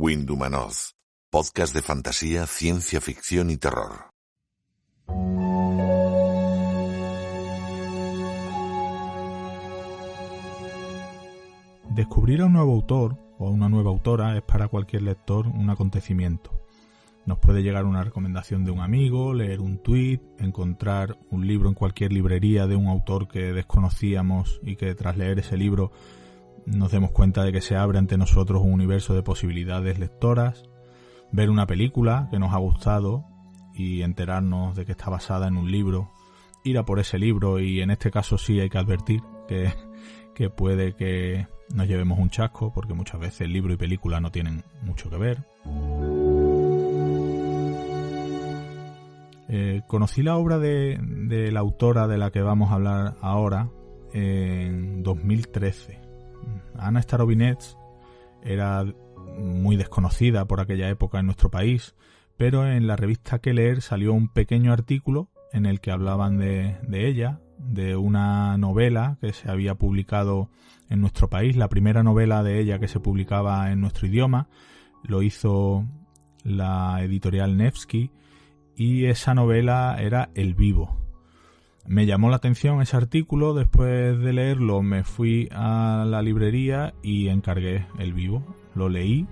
Windhumanoz, podcast de fantasía, ciencia ficción y terror. Descubrir a un nuevo autor o a una nueva autora es para cualquier lector un acontecimiento. Nos puede llegar una recomendación de un amigo, leer un tuit, encontrar un libro en cualquier librería de un autor que desconocíamos y que tras leer ese libro nos demos cuenta de que se abre ante nosotros un universo de posibilidades lectoras, ver una película que nos ha gustado y enterarnos de que está basada en un libro, ir a por ese libro y en este caso sí hay que advertir que puede que nos llevemos un chasco porque muchas veces libro y película no tienen mucho que ver. Conocí la obra de la autora de la que vamos a hablar ahora en 2013. Anna Starobinets era muy desconocida por aquella época en nuestro país, pero en la revista Que Leer salió un pequeño artículo en el que hablaban de ella, de una novela que se había publicado en nuestro país, la primera novela de ella que se publicaba en nuestro idioma, lo hizo la editorial Nevsky y esa novela era El Vivo. Me llamó la atención ese artículo, después de leerlo me fui a la librería y encargué El Vivo, lo leí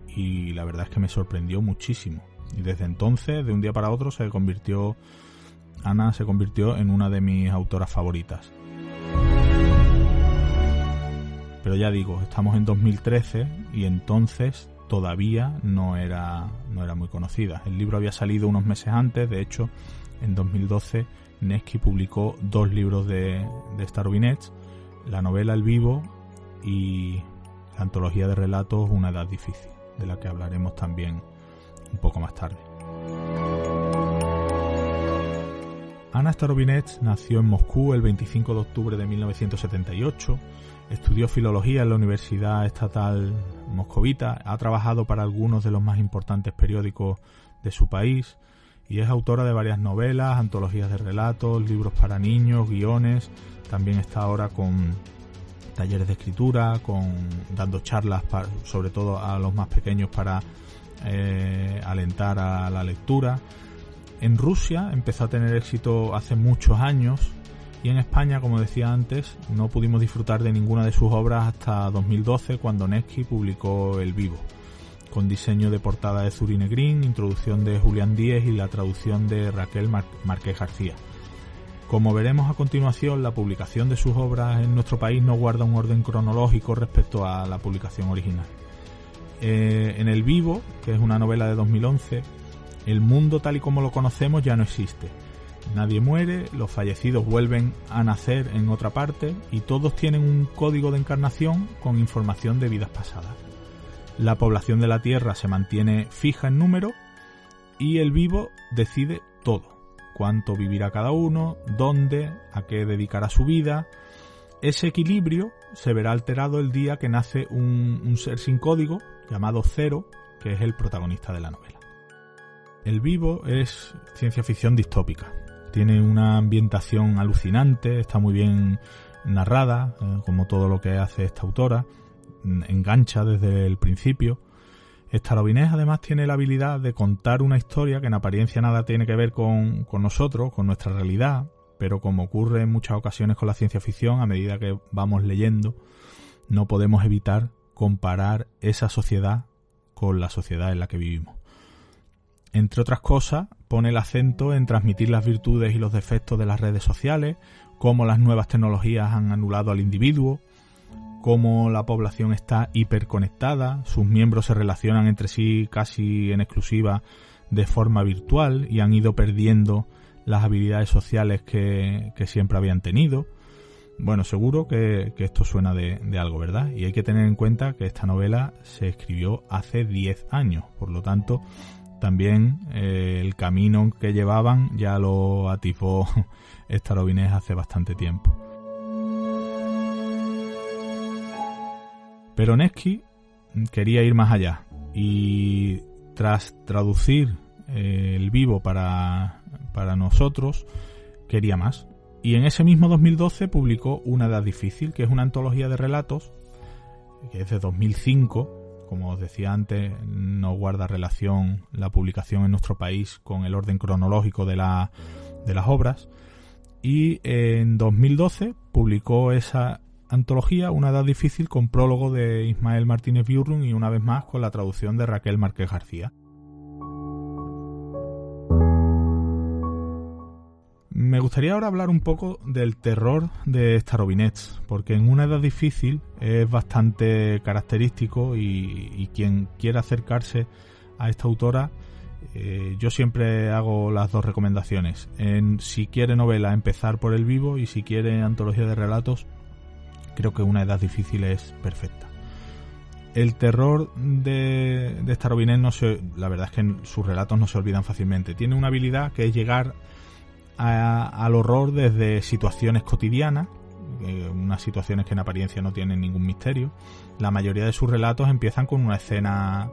y la verdad es que me sorprendió muchísimo y desde entonces, de un día para otro, Anna se convirtió en una de mis autoras favoritas. Pero ya digo, estamos en 2013 y entonces todavía no era muy conocida. El libro había salido unos meses antes, de hecho, en 2012 Nevsky publicó 2 libros de Starobinets, la novela El Vivo y la antología de relatos Una edad difícil, de la que hablaremos también un poco más tarde. Anna Starobinets nació en Moscú el 25 de octubre de 1978, estudió filología en la Universidad Estatal Moscovita, ha trabajado para algunos de los más importantes periódicos de su país y es autora de varias novelas, antologías de relatos, libros para niños, guiones. También está ahora con talleres de escritura, dando charlas sobre todo a los más pequeños para alentar a la lectura. En Rusia empezó a tener éxito hace muchos años y en España, como decía antes, no pudimos disfrutar de ninguna de sus obras hasta 2012 cuando Nevsky publicó El Vivo, con diseño de portada de Zuri Negrín, introducción de Julián Díez y la traducción de Raquel Márquez García. Como veremos a continuación, la publicación de sus obras en nuestro país no guarda un orden cronológico respecto a la publicación original. En El Vivo, que es una novela de 2011, el mundo tal y como lo conocemos ya no existe. Nadie muere, los fallecidos vuelven a nacer en otra parte y todos tienen un código de encarnación con información de vidas pasadas. La población de la Tierra se mantiene fija en número y El Vivo decide todo. Cuánto vivirá cada uno, dónde, a qué dedicará su vida. Ese equilibrio se verá alterado el día que nace un ser sin código llamado Cero, que es el protagonista de la novela. El Vivo es ciencia ficción distópica. Tiene una ambientación alucinante, está muy bien narrada, como todo lo que hace esta autora. Engancha desde el principio. Starobinets además tiene la habilidad de contar una historia que en apariencia nada tiene que ver con nosotros, con nuestra realidad, pero como ocurre en muchas ocasiones con la ciencia ficción, a medida que vamos leyendo, no podemos evitar comparar esa sociedad con la sociedad en la que vivimos. Entre otras cosas, pone el acento en transmitir las virtudes y los defectos de las redes sociales, cómo las nuevas tecnologías han anulado al individuo, cómo la población está hiperconectada, sus miembros se relacionan entre sí casi en exclusiva de forma virtual y han ido perdiendo las habilidades sociales que siempre habían tenido. Bueno, seguro que esto suena de algo, ¿verdad? Y hay que tener en cuenta que esta novela se escribió hace 10 años, por lo tanto, también el camino que llevaban ya lo atisbó Starobinets hace bastante tiempo. Pero Nevsky quería ir más allá y tras traducir El Vivo para nosotros, quería más. Y en ese mismo 2012 publicó Una edad difícil, que es una antología de relatos, que es de 2005, Como os decía antes, no guarda relación la publicación en nuestro país con el orden cronológico de las obras. Y en 2012 publicó esa antología, Una edad difícil, con prólogo de Ismael Martínez Viurrun y una vez más con la traducción de Raquel Márquez García. Me gustaría ahora hablar un poco del terror de Starobinets, porque en Una edad difícil es bastante característico y quien quiera acercarse a esta autora, yo siempre hago las dos recomendaciones. Si quiere novela, empezar por El Vivo, y si quiere antología de relatos, creo que Una edad difícil es perfecta. El terror de Starobinets, la verdad es que sus relatos no se olvidan fácilmente. Tiene una habilidad que es llegar al horror desde situaciones cotidianas, unas situaciones que en apariencia no tienen ningún misterio. La mayoría de sus relatos empiezan con una escena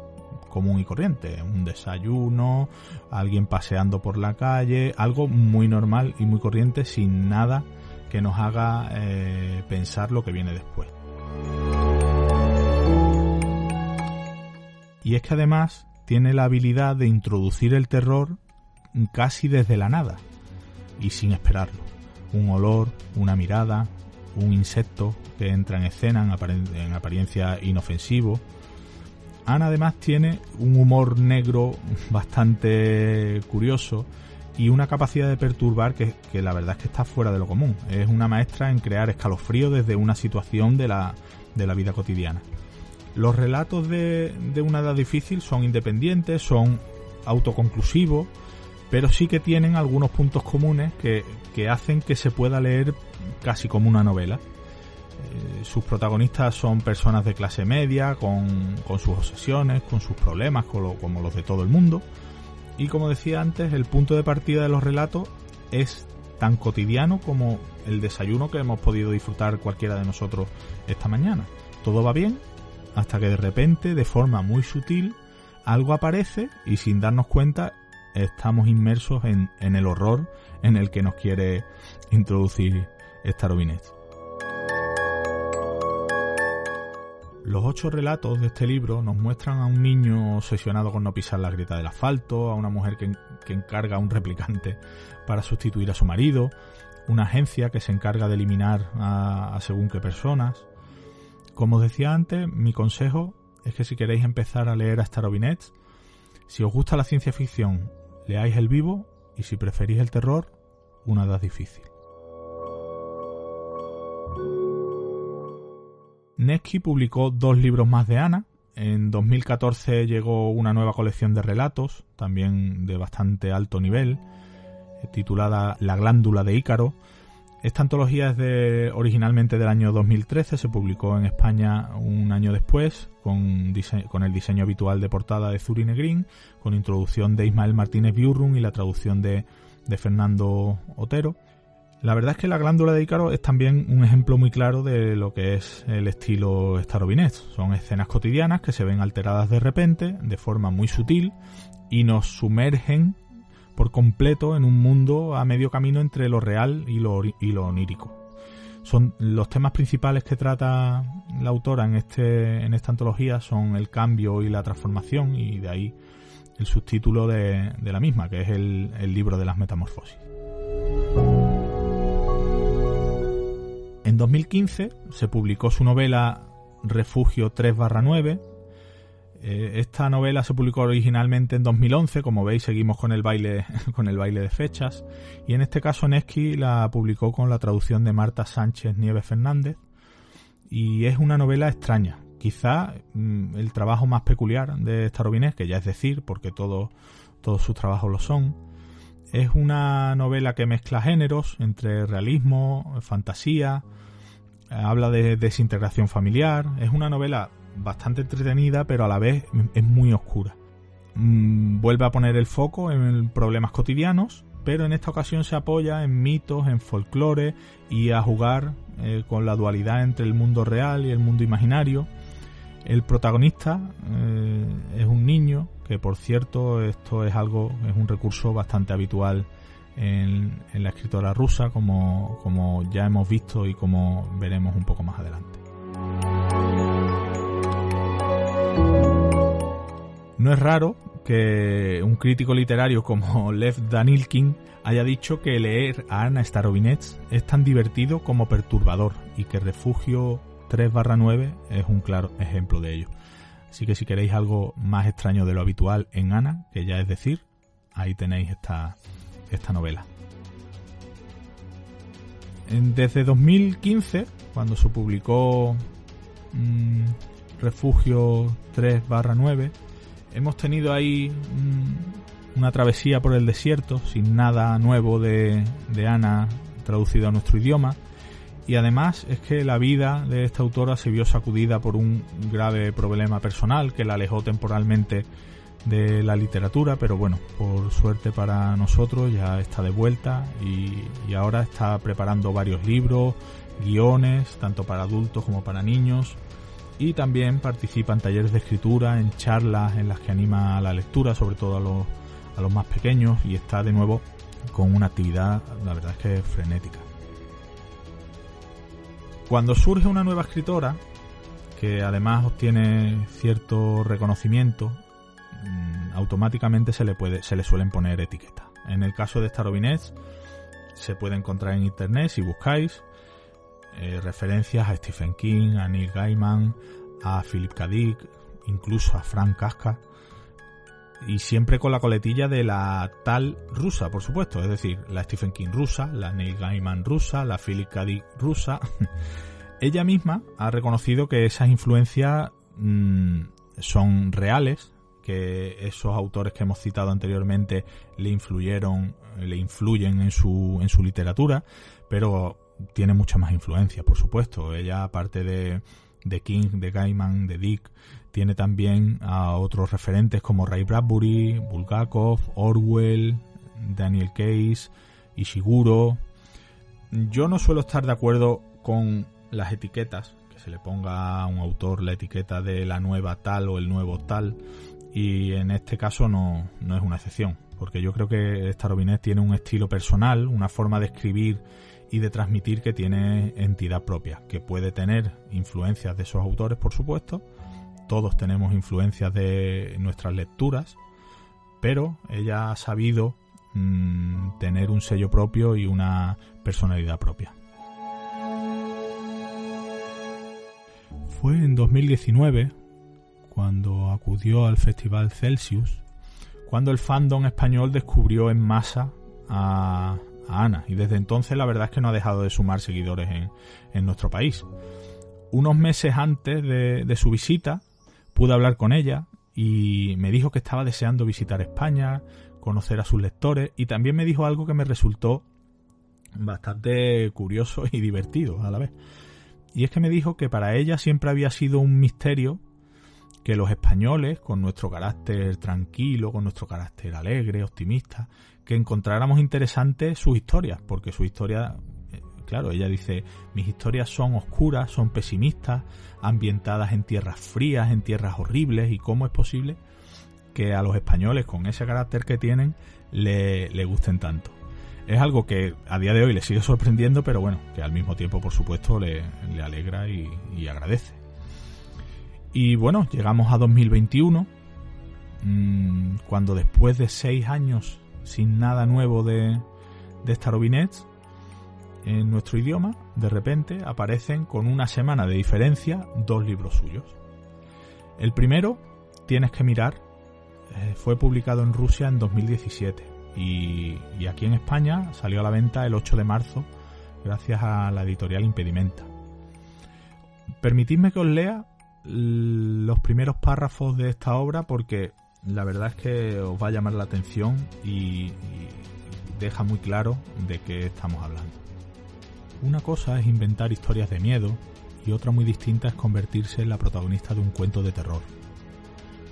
común y corriente, un desayuno, alguien paseando por la calle, algo muy normal y muy corriente, sin nada que nos haga pensar lo que viene después. Y es que además tiene la habilidad de introducir el terror casi desde la nada y sin esperarlo. Un olor, una mirada, un insecto que entra en escena en apariencia inofensivo. Ana además tiene un humor negro bastante curioso y una capacidad de perturbar que la verdad es que está fuera de lo común. Es una maestra en crear escalofrío desde una situación de la vida cotidiana. Los relatos de Una edad difícil son independientes, son autoconclusivos, pero sí que tienen algunos puntos comunes que hacen que se pueda leer casi como una novela. Sus protagonistas son personas de clase media, con sus obsesiones, con sus problemas, como los de todo el mundo. Y como decía antes, el punto de partida de los relatos es tan cotidiano como el desayuno que hemos podido disfrutar cualquiera de nosotros esta mañana. Todo va bien hasta que de repente, de forma muy sutil, algo aparece y sin darnos cuenta estamos inmersos en el horror en el que nos quiere introducir Starobinets. Los 8 relatos de este libro nos muestran a un niño obsesionado con no pisar la grieta del asfalto, a una mujer que encarga a un replicante para sustituir a su marido, una agencia que se encarga de eliminar a según qué personas. Como os decía antes, mi consejo es que si queréis empezar a leer a Starobinets, si os gusta la ciencia ficción, leáis El Vivo, y si preferís el terror, Una edad difícil. Nevsky publicó 2 libros más de Ana. En 2014 llegó una nueva colección de relatos, también de bastante alto nivel, titulada La glándula de Ícaro. Esta antología es originalmente del año 2013, se publicó en España un año después, con el diseño habitual de portada de Zuri Negrín, con introducción de Ismael Martínez Viurrun y la traducción de Fernando Otero. La verdad es que La glándula de Ícaro es también un ejemplo muy claro de lo que es el estilo Starobinets. Son escenas cotidianas que se ven alteradas de repente, de forma muy sutil, y nos sumergen por completo en un mundo a medio camino entre lo real y lo onírico. Son los temas principales que trata la autora en esta antología son el cambio y la transformación, y de ahí el subtítulo de la misma, que es el libro de las metamorfosis. En 2015 se publicó su novela Refugio 3/9. Esta novela se publicó originalmente en 2011, como veis seguimos con el baile de fechas, y en este caso Nevsky la publicó con la traducción de Marta Sánchez Nieves Fernández, y es una novela extraña, quizá el trabajo más peculiar de Starobinets, que ya es decir, porque todos sus trabajos lo son. Es una novela que mezcla géneros entre realismo, fantasía, habla de desintegración familiar. Es una novela bastante entretenida, pero a la vez es muy oscura. Vuelve a poner el foco en problemas cotidianos, pero en esta ocasión se apoya en mitos, en folclore y a jugar con la dualidad entre el mundo real y el mundo imaginario. El protagonista es un niño, que por cierto esto es un recurso bastante habitual en la escritora rusa, como ya hemos visto y como veremos un poco más adelante. No es raro que un crítico literario como Lev Danilkin haya dicho que leer a Anna Starobinets es tan divertido como perturbador y que Refugio 3/9 es un claro ejemplo de ello. Así que si queréis algo más extraño de lo habitual en Anna, que ya es decir, ahí tenéis esta novela. Desde 2015, cuando se publicó Refugio 3/9, hemos tenido ahí una travesía por el desierto sin nada nuevo de Anna traducido a nuestro idioma, y además es que la vida de esta autora se vio sacudida por un grave problema personal que la alejó temporalmente de la literatura, pero bueno, por suerte para nosotros ya está de vuelta y ahora está preparando varios libros, guiones, tanto para adultos como para niños, y también participa en talleres de escritura, en charlas en las que anima a la lectura, sobre todo a los más pequeños, y está de nuevo con una actividad, la verdad es que frenética. Cuando surge una nueva escritora, que además obtiene cierto reconocimiento, automáticamente se le suelen poner etiquetas. En el caso de Starobinets se puede encontrar en internet, si buscáis, referencias a Stephen King, a Neil Gaiman, a Philip K. Dick, incluso a Frank Kafka, y siempre con la coletilla de la tal rusa, por supuesto, es decir, la Stephen King rusa, la Neil Gaiman rusa, la Philip K. Dick rusa. Ella misma ha reconocido que esas influencias son reales, que esos autores que hemos citado anteriormente le influyen en su literatura, pero tiene mucha más influencia, por supuesto. Ella, aparte de King, de Gaiman, de Dick, tiene también a otros referentes como Ray Bradbury, Bulgakov, Orwell, Daniel Case, Ishiguro. Yo no suelo estar de acuerdo con las etiquetas, que se le ponga a un autor la etiqueta de la nueva tal o el nuevo tal, y en este caso no es una excepción, porque yo creo que Starobinets tiene un estilo personal, una forma de escribir y de transmitir que tiene entidad propia, que puede tener influencias de esos autores, por supuesto. Todos tenemos influencias de nuestras lecturas, pero ella ha sabido tener un sello propio y una personalidad propia. Fue en 2019, cuando acudió al Festival Celsius, cuando el fandom español descubrió en masa a Anna, y desde entonces la verdad es que no ha dejado de sumar seguidores en nuestro país. Unos meses antes de su visita pude hablar con ella y me dijo que estaba deseando visitar España, conocer a sus lectores, y también me dijo algo que me resultó bastante curioso y divertido a la vez. Y es que me dijo que para ella siempre había sido un misterio que los españoles, con nuestro carácter tranquilo, con nuestro carácter alegre, optimista, que encontráramos interesantes sus historias, porque su historia, claro, ella dice, mis historias son oscuras, son pesimistas, ambientadas en tierras frías, en tierras horribles, y cómo es posible que a los españoles, con ese carácter que tienen, le gusten tanto. Es algo que a día de hoy le sigue sorprendiendo, pero bueno, que al mismo tiempo, por supuesto, le alegra y agradece. Y bueno, llegamos a 2021, cuando después de 6 años sin nada nuevo de Starobinets en nuestro idioma, de repente aparecen con una semana de diferencia 2 libros suyos. El primero, Tienes que mirar, fue publicado en Rusia en 2017 y aquí en España salió a la venta el 8 de marzo gracias a la editorial Impedimenta. Permitidme que os lea los primeros párrafos de esta obra, porque la verdad es que os va a llamar la atención y deja muy claro de qué estamos hablando. Una cosa es inventar historias de miedo y otra muy distinta es convertirse en la protagonista de un cuento de terror.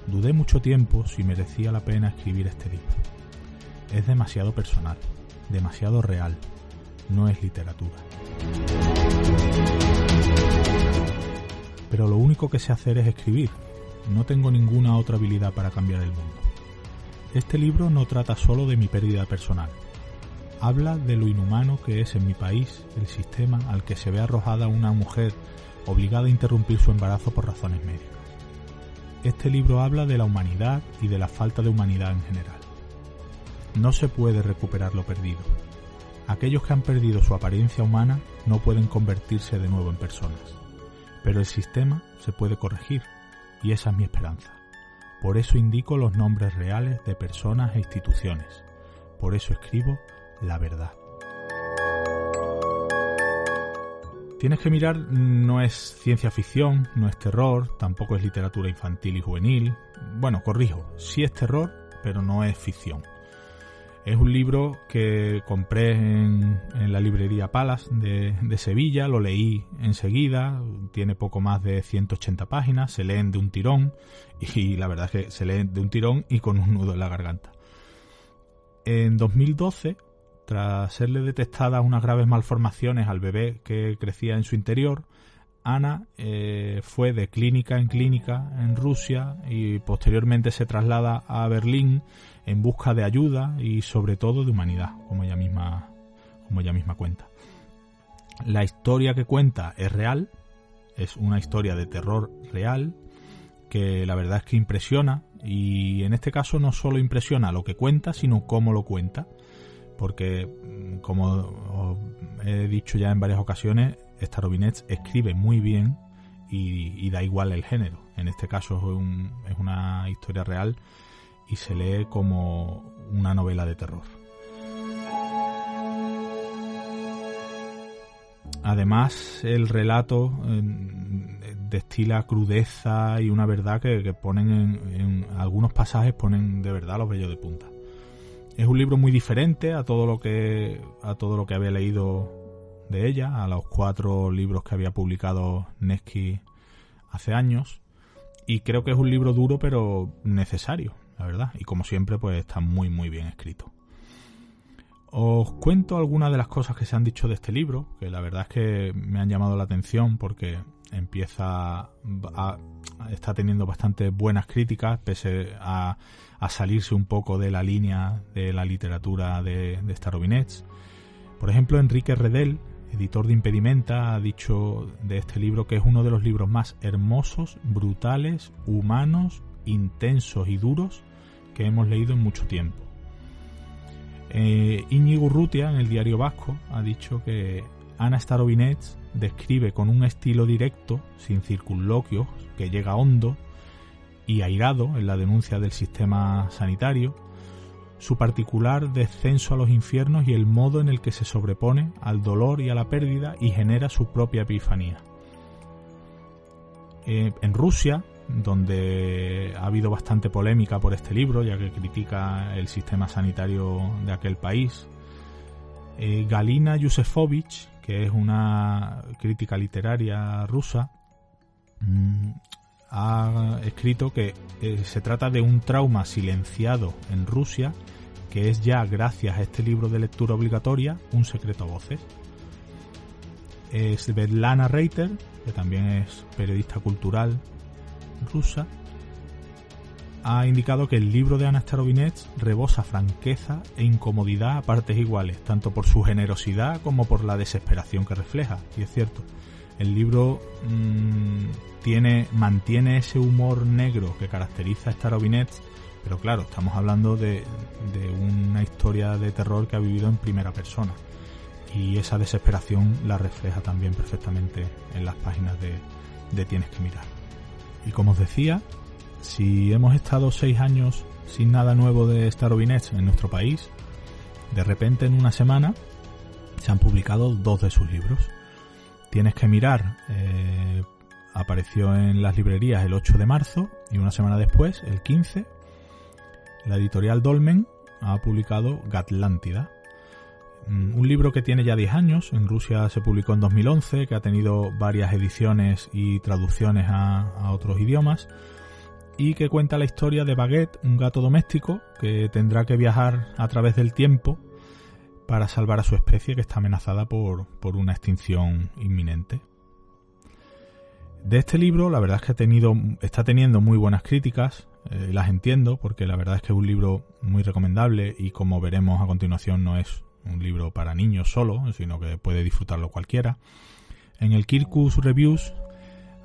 Dudé mucho tiempo si merecía la pena escribir este libro. Es demasiado personal, demasiado real, no es literatura. Pero lo único que sé hacer es escribir. No tengo ninguna otra habilidad para cambiar el mundo. Este libro no trata solo de mi pérdida personal. Habla de lo inhumano que es en mi país el sistema al que se ve arrojada una mujer obligada a interrumpir su embarazo por razones médicas. este libro habla de la humanidad y de la falta de humanidad en general. No se puede recuperar lo perdido. Aquellos que han perdido su apariencia humana no pueden convertirse de nuevo en personas. Pero el sistema se puede corregir, y esa es mi esperanza. Por eso indico los nombres reales de personas e instituciones. Por eso escribo la verdad. Tienes que mirar no es ciencia ficción, no es terror, tampoco es literatura infantil y juvenil. Bueno, corrijo, sí es terror, pero no es ficción. Es un libro que compré en la librería Palas de Sevilla, lo leí enseguida, tiene poco más de 180 páginas, se leen de un tirón, y la verdad es que se leen de un tirón y con un nudo en la garganta. En 2012, tras serle detectadas unas graves malformaciones al bebé que crecía en su interior, Ana fue de clínica en clínica en Rusia y posteriormente se traslada a Berlín en busca de ayuda y sobre todo de humanidad, como ella misma cuenta. La historia que cuenta es real, es una historia de terror real que la verdad es que impresiona, y en este caso no solo impresiona lo que cuenta, sino cómo lo cuenta, porque como os he dicho ya en varias ocasiones, Starobinets escribe muy bien y da igual el género. En este caso es una historia real y se lee como una novela de terror. Además, el relato destila crudeza y una verdad que ponen en algunos pasajes ponen de verdad los vellos de punta. Es un libro muy diferente a todo lo que había leído de ella, a los 4 libros que había publicado Nevsky hace años, y creo que es un libro duro pero necesario, la verdad, y como siempre pues está muy muy bien escrito. Os cuento algunas de las cosas que se han dicho de este libro, que la verdad es que me han llamado la atención porque está teniendo bastante buenas críticas, pese a salirse un poco de la línea de la literatura de Starobinets. Por ejemplo, Enrique Redel, editor de Impedimenta, ha dicho de este libro que es uno de los libros más hermosos, brutales, humanos, intensos y duros que hemos leído en mucho tiempo. Íñigo Urrutia, en el Diario Vasco, ha dicho que Ana Starobinets describe con un estilo directo, sin circunloquios, que llega hondo y airado en la denuncia del sistema sanitario, su particular descenso a los infiernos y el modo en el que se sobrepone al dolor y a la pérdida y genera su propia epifanía. En Rusia, donde ha habido bastante polémica por este libro, ya que critica el sistema sanitario de aquel país, Galina Yusefovich, que es una crítica literaria rusa, ha escrito que se trata de un trauma silenciado en Rusia, que es ya, gracias a este libro de lectura obligatoria, un secreto a voces. Svetlana Reiter, que también es periodista cultural rusa, ha indicado que el libro de Ana Starobinets rebosa franqueza e incomodidad a partes iguales, tanto por su generosidad como por la desesperación que refleja. Y es cierto, el libro mantiene ese humor negro que caracteriza a Starobinets, pero claro, estamos hablando de una historia de terror que ha vivido en primera persona, y esa desesperación la refleja también perfectamente en las páginas de Tienes que mirar. Y como os decía, si hemos estado 6 años sin nada nuevo de Starobinets en nuestro país, de repente en una semana se han publicado 2 de sus libros. Tienes que mirar apareció en las librerías el 8 de marzo y una semana después, el 15, la editorial Dolmen ha publicado Gatlántida, un libro que tiene ya 10 años. En Rusia se publicó en 2011, que ha tenido varias ediciones y traducciones a otros idiomas, y que cuenta la historia de Baguette, un gato doméstico que tendrá que viajar a través del tiempo para salvar a su especie, que está amenazada por una extinción inminente. De este libro, la verdad es que está teniendo muy buenas críticas, las entiendo, porque la verdad es que es un libro muy recomendable y, como veremos a continuación, no es un libro para niños solo, sino que puede disfrutarlo cualquiera. En el Kirkus Reviews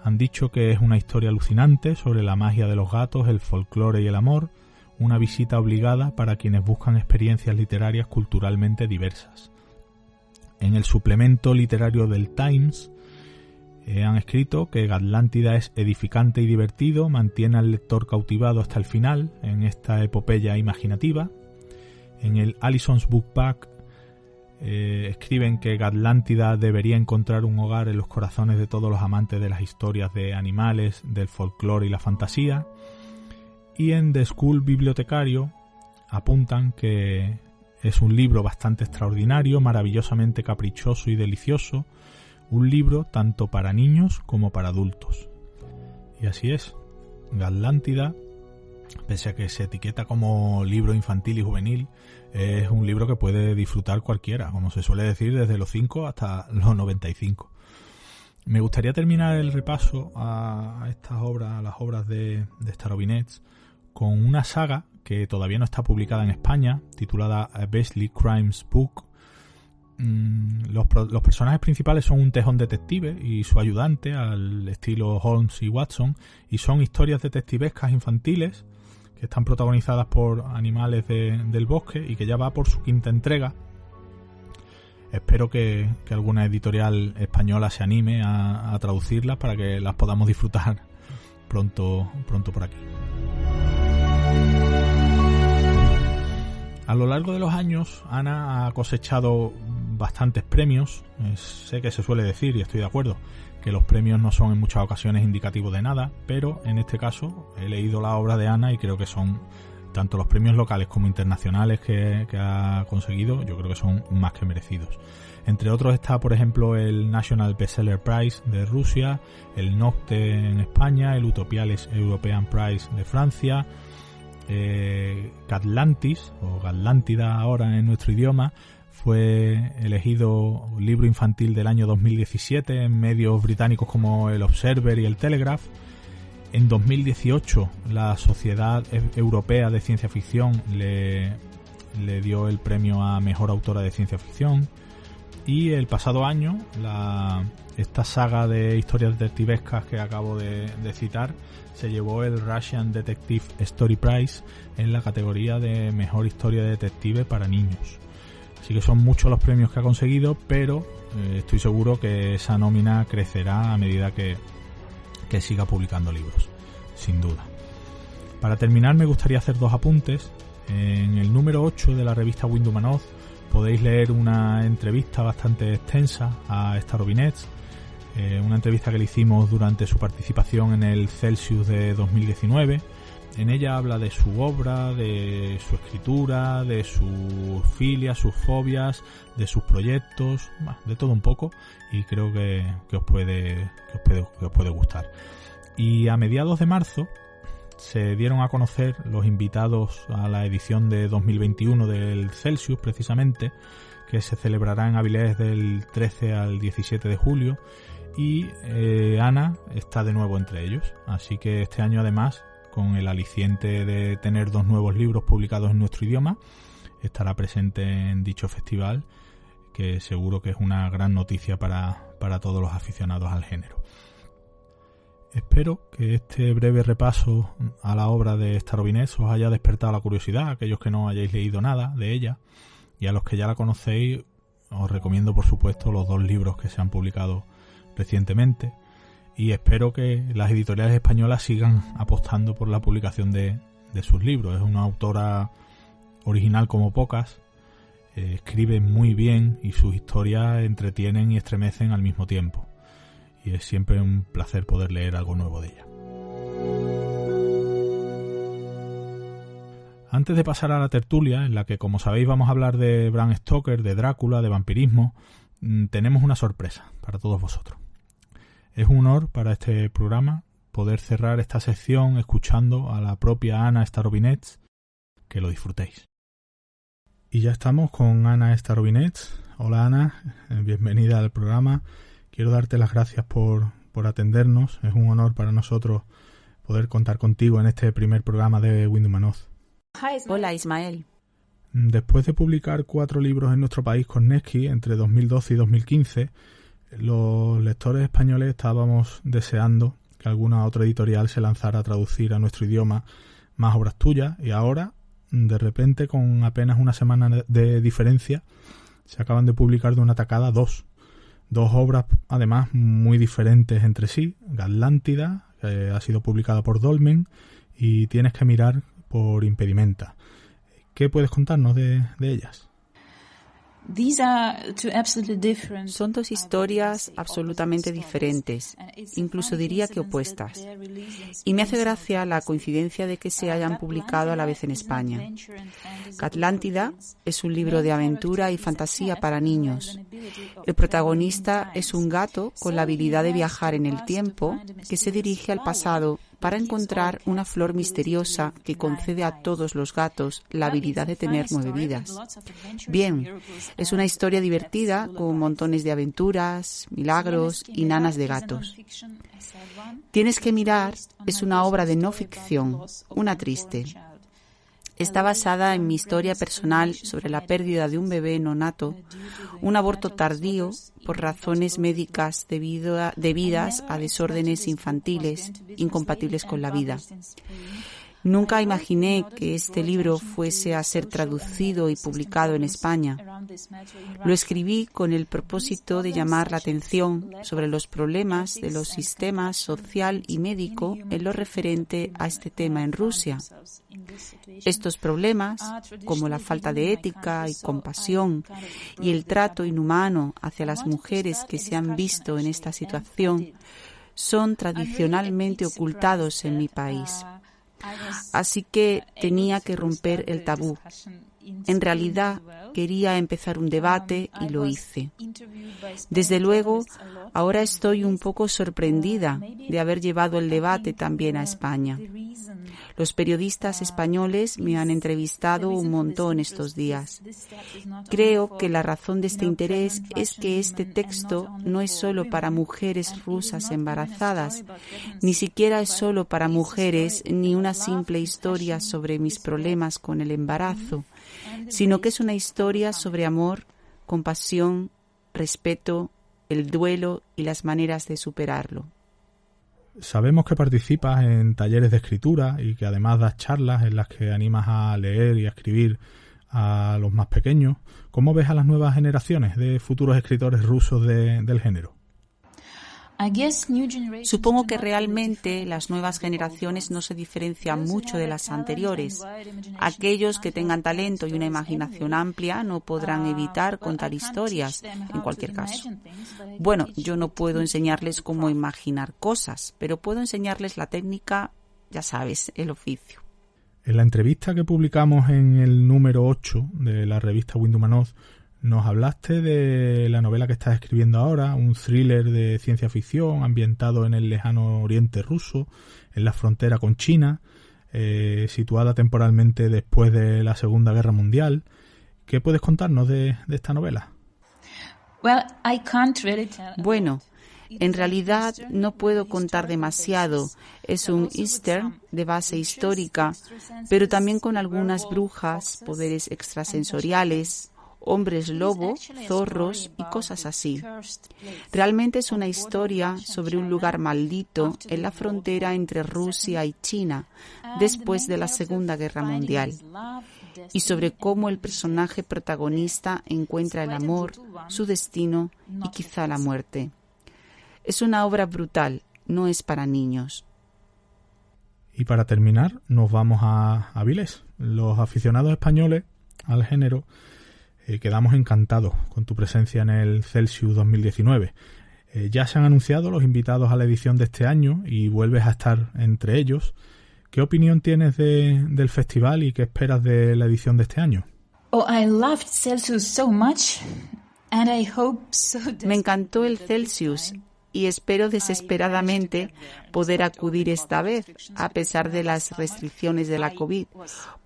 Han dicho que es una historia alucinante sobre la magia de los gatos, el folclore y el amor, una visita obligada para quienes buscan experiencias literarias culturalmente diversas. En el suplemento literario del Times han escrito que Gatlántida es edificante y divertido, mantiene al lector cautivado hasta el final en esta epopeya imaginativa. En el Alison's Book Pack escriben que Gatlántida debería encontrar un hogar en los corazones de todos los amantes de las historias de animales, del folclore y la fantasía. Y en The School Bibliotecario apuntan que es un libro bastante extraordinario, maravillosamente caprichoso y delicioso, un libro tanto para niños como para adultos. Y así es, Gatlántida, pese a que se etiqueta como libro infantil y juvenil, es un libro que puede disfrutar cualquiera, como se suele decir, desde los 5 hasta los 95. Me gustaría terminar el repaso a estas obras, a las obras de Starobinets, con una saga que todavía no está publicada en España, titulada A Beastly Crimes Book. Los personajes principales son un tejón detective y su ayudante, al estilo Holmes y Watson, y son historias detectivescas infantiles que están protagonizadas por animales del bosque y que ya va por su 5ª entrega. Espero que alguna editorial española se anime a traducirlas para que las podamos disfrutar pronto por aquí. A lo largo de los años, Ana ha cosechado bastantes premios. Sé que se suele decir, y estoy de acuerdo, que los premios no son en muchas ocasiones indicativos de nada, pero en este caso he leído la obra de Ana y creo que son tanto los premios locales como internacionales que ha conseguido, yo creo que son más que merecidos. Entre otros está, por ejemplo, el National Bestseller Prize de Rusia, el Nocte en España, el Utopiales European Prize de Francia, Gatlantis, o Gatlántida ahora en nuestro idioma, fue elegido libro infantil del año 2017 en medios británicos como el Observer y el Telegraph. En 2018 la Sociedad Europea de Ciencia Ficción le dio el premio a Mejor Autora de Ciencia Ficción. Y el pasado año esta saga de historias detectivescas que acabo de citar se llevó el Russian Detective Story Prize en la categoría de Mejor Historia de Detective para niños. Así que son muchos los premios que ha conseguido, pero estoy seguro que esa nómina crecerá a medida que siga publicando libros, sin duda. Para terminar, me gustaría hacer 2 apuntes. En el número 8 de la revista Windhumanoth podéis leer una entrevista bastante extensa a Starobinets, una entrevista que le hicimos durante su participación en el Celsius de 2019. En ella habla de su obra, de su escritura, de sus filias, sus fobias, de sus proyectos, de todo un poco, y creo que os puede gustar. Y a mediados de marzo se dieron a conocer los invitados a la edición de 2021 del Celsius, precisamente, que se celebrará en Avilés del 13 al 17 de julio, y Ana está de nuevo entre ellos. Así que este año, además, con el aliciente de tener 2 nuevos libros publicados en nuestro idioma, estará presente en dicho festival, que seguro que es una gran noticia para todos los aficionados al género. Espero que este breve repaso a la obra de Starobinets os haya despertado la curiosidad, a aquellos que no hayáis leído nada de ella, y a los que ya la conocéis os recomiendo, por supuesto, los 2 libros que se han publicado recientemente, y espero que las editoriales españolas sigan apostando por la publicación de sus libros. Es una autora original como pocas, escribe muy bien y sus historias entretienen y estremecen al mismo tiempo. Y es siempre un placer poder leer algo nuevo de ella. Antes de pasar a la tertulia, en la que, como sabéis, vamos a hablar de Bram Stoker, de Drácula, de vampirismo, tenemos una sorpresa para todos vosotros. Es un honor para este programa poder cerrar esta sección escuchando a la propia Ana Starobinets. Que lo disfrutéis. Y ya estamos con Ana Starobinets. Hola Ana, bienvenida al programa. Quiero darte las gracias por atendernos. Es un honor para nosotros poder contar contigo en este primer programa de Windhumanoth. Hola Ismael. Después de publicar 4 libros en nuestro país con Nesquik entre 2012 y 2015, Los lectores españoles estábamos deseando que alguna otra editorial se lanzara a traducir a nuestro idioma más obras tuyas, y ahora, de repente, con apenas una semana de diferencia, se acaban de publicar de una tacada dos obras, además, muy diferentes entre sí. Gatlántida, que ha sido publicada por Dolmen, y Tienes que mirar, por Impedimenta. ¿Qué puedes contarnos de ellas? Son dos historias absolutamente diferentes, incluso diría que opuestas. Y me hace gracia la coincidencia de que se hayan publicado a la vez en España. Gatlántida es un libro de aventura y fantasía para niños. El protagonista es un gato con la habilidad de viajar en el tiempo que se dirige al pasado para encontrar una flor misteriosa que concede a todos los gatos la habilidad de tener 9 vidas. Bien, es una historia divertida con montones de aventuras, milagros y nanas de gatos. Tienes que mirar es una obra de no ficción, una triste. Está basada en mi historia personal sobre la pérdida de un bebé nonato, un aborto tardío por razones médicas debidas a desórdenes infantiles incompatibles con la vida. Nunca imaginé que este libro fuese a ser traducido y publicado en España. Lo escribí con el propósito de llamar la atención sobre los problemas de los sistemas social y médico en lo referente a este tema en Rusia. Estos problemas, como la falta de ética y compasión y el trato inhumano hacia las mujeres que se han visto en esta situación, son tradicionalmente ocultados en mi país. Así que tenía que romper el tabú. En realidad, quería empezar un debate y lo hice. Desde luego, ahora estoy un poco sorprendida de haber llevado el debate también a España. Los periodistas españoles me han entrevistado un montón estos días. Creo que la razón de este interés es que este texto no es solo para mujeres rusas embarazadas, ni siquiera es solo para mujeres ni una simple historia sobre mis problemas con el embarazo, sino que es una historia sobre amor, compasión, respeto, el duelo y las maneras de superarlo. Sabemos que participas en talleres de escritura y que además das charlas en las que animas a leer y a escribir a los más pequeños. ¿Cómo ves a las nuevas generaciones de futuros escritores rusos del género? Supongo que realmente las nuevas generaciones no se diferencian mucho de las anteriores. Aquellos que tengan talento y una imaginación amplia no podrán evitar contar historias, en cualquier caso. Bueno, yo no puedo enseñarles cómo imaginar cosas, pero puedo enseñarles la técnica, ya sabes, el oficio. En la entrevista que publicamos en el número 8 de la revista Windhumanoz, nos hablaste de la novela que estás escribiendo ahora, un thriller de ciencia ficción ambientado en el lejano oriente ruso, en la frontera con China, situada temporalmente después de la Segunda Guerra Mundial. ¿Qué puedes contarnos de esta novela? Bueno, en realidad no puedo contar demasiado. Es un eastern de base histórica, pero también con algunas brujas, poderes extrasensoriales, hombres lobo, zorros y cosas así. Realmente es una historia sobre un lugar maldito en la frontera entre Rusia y China después de la Segunda Guerra Mundial, y sobre cómo el personaje protagonista encuentra el amor, su destino y quizá la muerte. Es una obra brutal, no es para niños. Y para terminar, nos vamos a Avilés. Los aficionados españoles al género quedamos encantados con tu presencia en el Celsius 2019. Ya se han anunciado los invitados a la edición de este año y vuelves a estar entre ellos. ¿Qué opinión tienes del festival y qué esperas de la edición de este año? Me encantó el Celsius y espero desesperadamente poder acudir esta vez, a pesar de las restricciones de la COVID,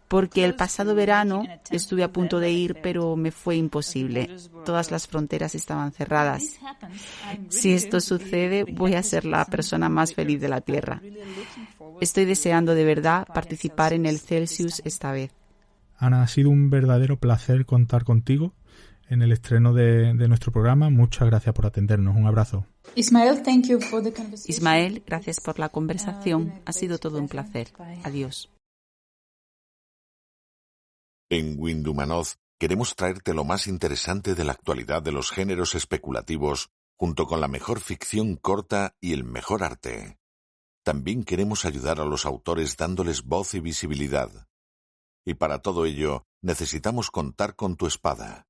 porque el pasado verano estuve a punto de ir, pero me fue imposible. Todas las fronteras estaban cerradas. Si esto sucede, voy a ser la persona más feliz de la Tierra. Estoy deseando de verdad participar en el Celsius esta vez. Ana, ha sido un verdadero placer contar contigo en el estreno de nuestro programa. Muchas gracias por atendernos. Un abrazo. Ismael, thank you for the conversation. Ismael, gracias por la conversación. Ha sido todo un placer. Adiós. En Windumanoz queremos traerte lo más interesante de la actualidad de los géneros especulativos, junto con la mejor ficción corta y el mejor arte. También queremos ayudar a los autores dándoles voz y visibilidad. Y para todo ello, necesitamos contar con tu espada.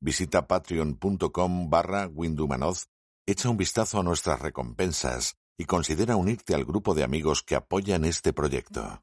Visita patreon.com/Windumanoz, echa un vistazo a nuestras recompensas y considera unirte al grupo de amigos que apoyan este proyecto.